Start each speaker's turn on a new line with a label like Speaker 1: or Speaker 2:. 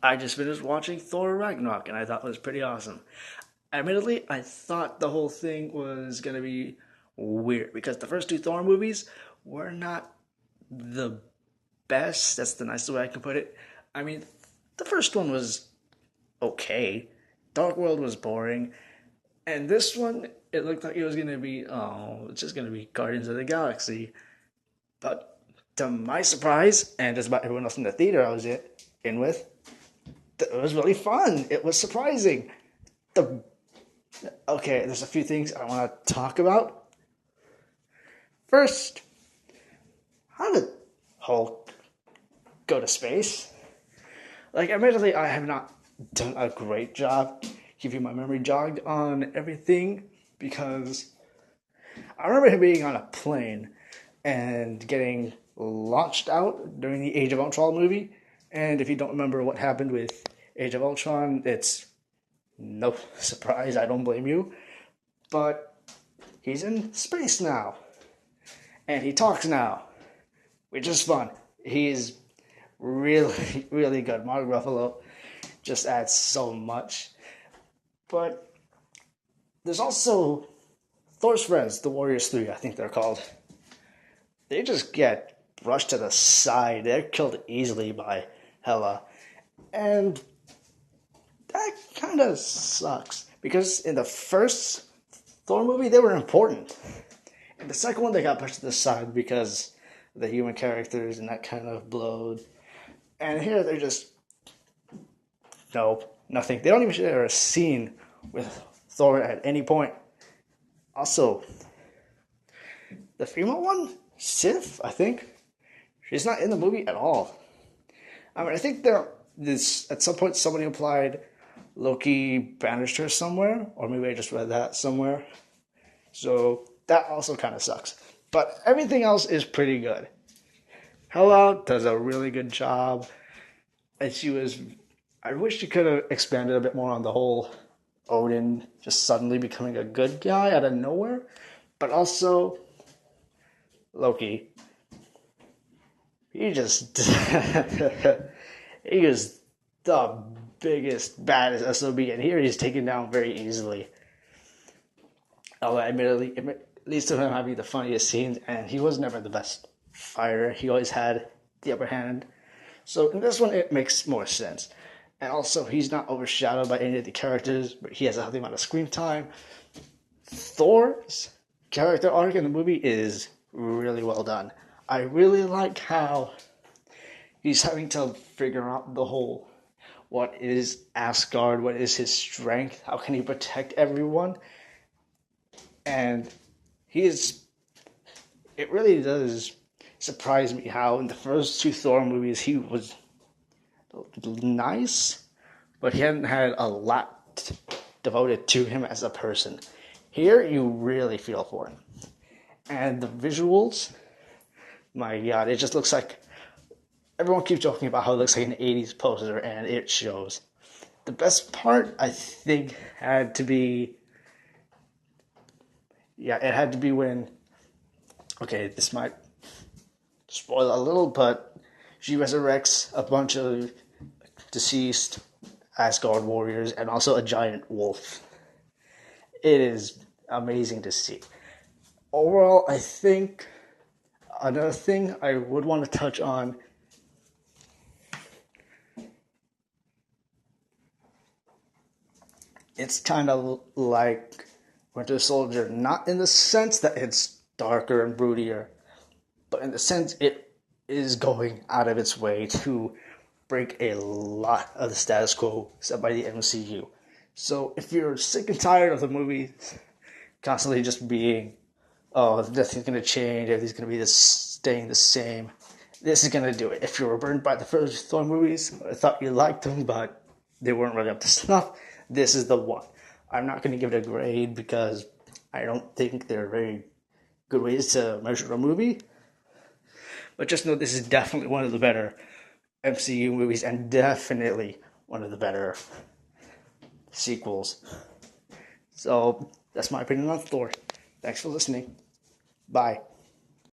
Speaker 1: I just finished watching Thor Ragnarok and I thought it was pretty awesome. Admittedly, I thought the whole thing was going to be weird because the first two Thor movies were not the best. That's the nicest way I can put it. I mean, the first one was okay. Dark World was boring. And this one, it looked like it was going to be, it's just going to be Guardians of the Galaxy. But to my surprise, and just about everyone else in the theater I was in with, it was really fun. It was surprising. The Okay, there's a few things I want to talk about. First, how did Hulk go to space? Like, admittedly, I have not done a great job keeping my memory jogged on everything because I remember him being on a plane and getting launched out during the Age of Ultron movie. And if you don't remember what happened with Age of Ultron, it's no surprise, I don't blame you. But he's in space now. And he talks now, which is fun. He's really, really good. Mark Ruffalo just adds so much. But there's also Thor's friends, the Warriors 3, I think they're called. They just get brushed to the side. They're killed easily by Hela. And that kind of sucks. Because in the first Thor movie, they were important. In the second one, they got pushed to the side because of the human characters, and that kind of blowed. And here, they're just... Nope, nothing. They don't even share a scene with Thor at any point. Also, the female one, Sif, I think, she's not in the movie at all. I mean, I think at some point somebody implied Loki banished her somewhere, or maybe I just read that somewhere. So that also kind of sucks. But everything else is pretty good. Hela does a really good job. And I wish she could have expanded a bit more on the whole Odin just suddenly becoming a good guy out of nowhere. But also, Loki. He just... he is the biggest, baddest SOB. And here he's taken down very easily. Although, admittedly, it leads to him having the funniest scenes. And he was never the best fighter. He always had the upper hand. So in this one, it makes more sense. And also, he's not overshadowed by any of the characters, but he has a healthy amount of screen time. Thor's character arc in the movie is really well done. I really like how he's having to figure out the whole, what is Asgard, what is his strength, how can he protect everyone? And it really does surprise me how in the first two Thor movies he was nice, but he hadn't had a lot devoted to him as a person. Here, you really feel for him. And the visuals, my God, it just looks like, everyone keeps joking about how it looks like an 80s poster, and it shows. The best part, I think, had to be when, okay, this might spoil a little, but she resurrects a bunch of deceased Asgard warriors and also a giant wolf. It is amazing to see. Overall, I think another thing I would want to touch on, it's kind of like Winter Soldier, not in the sense that it's darker and broodier, but in the sense it is going out of its way to break a lot of the status quo set by the MCU. So if you're sick and tired of the movies constantly just being, oh, nothing's going to change, everything's going to be staying the same, this is going to do it. If you were burned by the first Thor movies, I thought you liked them, but they weren't really up to snuff, this is the one. I'm not going to give it a grade because I don't think they're very good ways to measure a movie. But just know this is definitely one of the better MCU movies and definitely one of the better sequels. So that's my opinion on Thor. Thanks for listening. Bye.